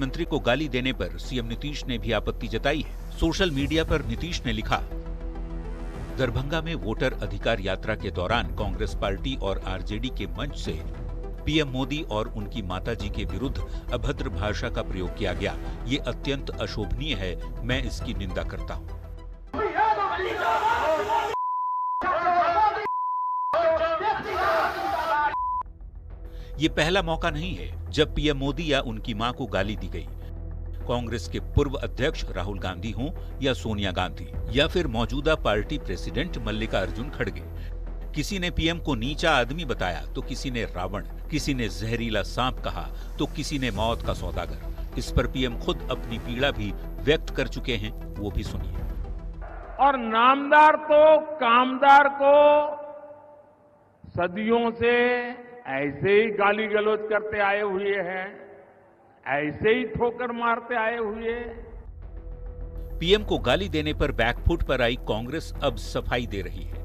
मंत्री को गाली देने पर सीएम नीतीश ने भी आपत्ति जताई है। सोशल मीडिया पर नीतीश ने लिखा, दरभंगा में वोटर अधिकार यात्रा के दौरान कांग्रेस पार्टी और आरजेडी के मंच से पीएम मोदी और उनकी माताजी के विरुद्ध अभद्र भाषा का प्रयोग किया गया। ये अत्यंत अशोभनीय है, मैं इसकी निंदा करता हूँ। ये पहला मौका नहीं है जब पीएम मोदी या उनकी मां को गाली दी गई। कांग्रेस के पूर्व अध्यक्ष राहुल गांधी हों या सोनिया गांधी या फिर मौजूदा पार्टी प्रेसिडेंट मल्लिकार्जुन खड़गे, किसी ने पीएम को नीचा आदमी बताया तो किसी ने रावण, किसी ने जहरीला सांप कहा तो किसी ने मौत का सौदागर। इस पर पीएम खुद अपनी पीड़ा भी व्यक्त कर चुके हैं, वो भी सुनिए। और नामदार तो कामदार को सदियों से ऐसे ही गाली गलौज करते आए हुए हैं, ऐसे ही ठोकर मारते आए हुए। पीएम को गाली देने पर बैकफुट पर आई कांग्रेस अब सफाई दे रही है।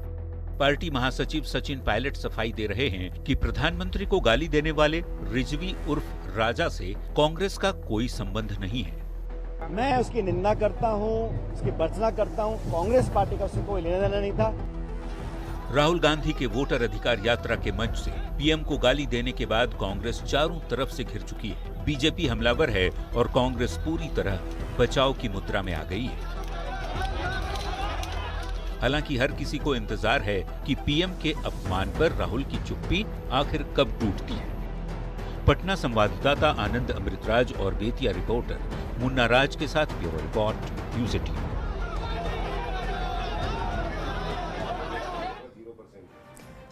पार्टी महासचिव सचिन पायलट सफाई दे रहे हैं कि प्रधानमंत्री को गाली देने वाले रिजवी उर्फ राजा से कांग्रेस का कोई संबंध नहीं है। मैं उसकी निंदा करता हूं, उसकी भर्त्सना करता हूं। कांग्रेस पार्टी का उससे कोई लेना देना नहीं था। राहुल गांधी के वोटर अधिकार यात्रा के मंच से पीएम को गाली देने के बाद कांग्रेस चारों तरफ से घिर चुकी है। बीजेपी हमलावर है और कांग्रेस पूरी तरह बचाव की मुद्रा में आ गई है। हालांकि हर किसी को इंतजार है कि पीएम के अपमान पर राहुल की चुप्पी आखिर कब टूटती है। पटना संवाददाता आनंद अमृतराज और बेतिया रिपोर्टर मुन्ना राज के साथ ब्यूरो रिपोर्ट, न्यूज़ 18।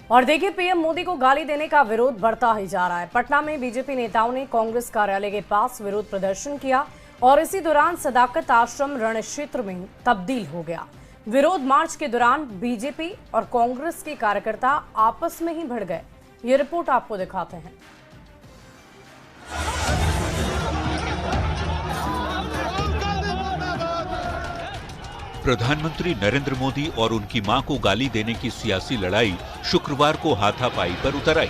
और देखिए, पीएम मोदी को गाली देने का विरोध बढ़ता ही जा रहा है। पटना में बीजेपी नेताओं ने कांग्रेस कार्यालय के पास विरोध प्रदर्शन किया और इसी दौरान सदाकत आश्रम रण क्षेत्र में तब्दील हो गया। विरोध मार्च के दौरान बीजेपी और कांग्रेस के कार्यकर्ता आपस में ही भिड़ गए। ये रिपोर्ट आपको दिखाते हैं। प्रधानमंत्री नरेंद्र मोदी और उनकी मां को गाली देने की सियासी लड़ाई शुक्रवार को हाथापाई पर उतर आई।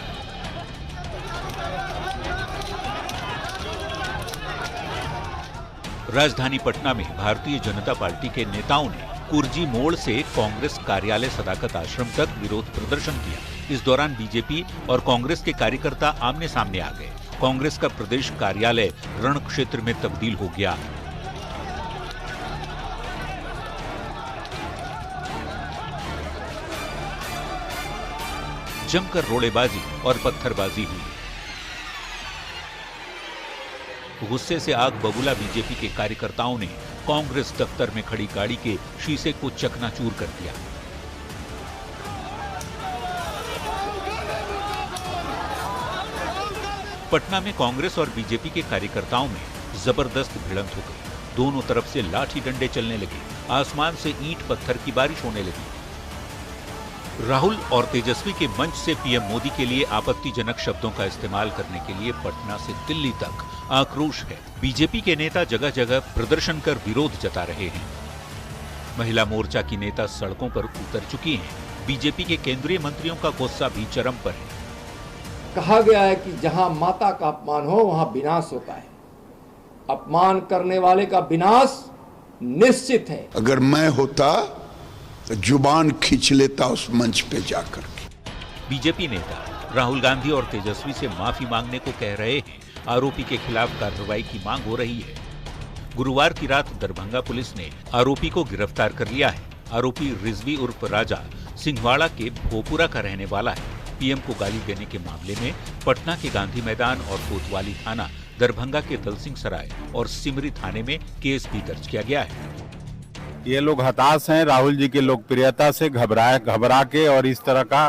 राजधानी पटना में भारतीय जनता पार्टी के नेताओं ने कुर्जी मोड़ से कांग्रेस कार्यालय सदाकत आश्रम तक विरोध प्रदर्शन किया। इस दौरान बीजेपी और कांग्रेस के कार्यकर्ता आमने सामने आ गए। कांग्रेस का प्रदेश कार्यालय रण क्षेत्र में तब्दील हो गया। जमकर रोड़ेबाजी और पत्थरबाजी हुई। गुस्से से आग बबूला बीजेपी के कार्यकर्ताओं ने कांग्रेस दफ्तर में खड़ी गाड़ी के शीशे को चकनाचूर कर दिया। पटना में कांग्रेस और बीजेपी के कार्यकर्ताओं में जबरदस्त भिड़ंत हो गई। दोनों तरफ से लाठी डंडे चलने लगे। आसमान से ईंट पत्थर की बारिश होने लगी। राहुल और तेजस्वी के मंच से पीएम मोदी के लिए आपत्तिजनक शब्दों का इस्तेमाल करने के लिए पटना से दिल्ली तक आक्रोश है। बीजेपी के नेता जगह जगह प्रदर्शन कर विरोध जता रहे हैं। महिला मोर्चा की नेता सड़कों पर उतर चुकी हैं। बीजेपी के केंद्रीय मंत्रियों का गुस्सा भी चरम पर है। कहा गया है कि जहां माता का अपमान हो वहां विनाश होता है। अपमान करने वाले का विनाश निश्चित है। अगर मैं होता जुबान खींच लेता उस मंच पे जाकर के। बीजेपी नेता राहुल गांधी और तेजस्वी से माफी मांगने को कह रहे हैं। आरोपी के खिलाफ कार्रवाई की मांग हो रही है। गुरुवार की रात दरभंगा पुलिस ने आरोपी को गिरफ्तार कर लिया है। आरोपी रिजवी उर्फ राजा सिंहवाड़ा के भोपुरा का रहने वाला है। पीएम को गाली देने के मामले में पटना के गांधी मैदान और कोतवाली थाना, दरभंगा के दलसिंह सराय और सिमरी थाने में केस भी दर्ज किया गया है। ये लोग हताश हैं राहुल जी की लोकप्रियता से, घबरा के और इस तरह का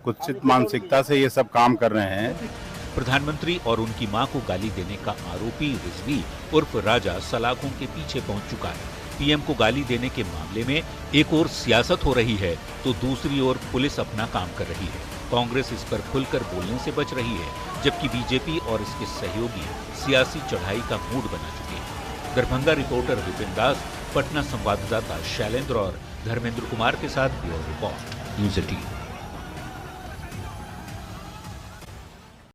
कुत्सित मानसिकता से ये सब काम कर रहे हैं। प्रधानमंत्री और उनकी मां को गाली देने का आरोपी रिजवी उर्फ राजा सलाखों के पीछे पहुंच चुका है। पीएम को गाली देने के मामले में एक ओर सियासत हो रही है तो दूसरी ओर पुलिस अपना काम कर रही है। कांग्रेस इस पर खुलकर बोलने से बच रही है, जबकि बीजेपी और इसके सहयोगी सियासी चढ़ाई का मूड बना चुके हैं। दरभंगा रिपोर्टर विपिन दास, पटना संवाददाता शैलेंद्र और धर्मेंद्र कुमार के साथ ब्यूरो रिपोर्ट, न्यूज़ 18।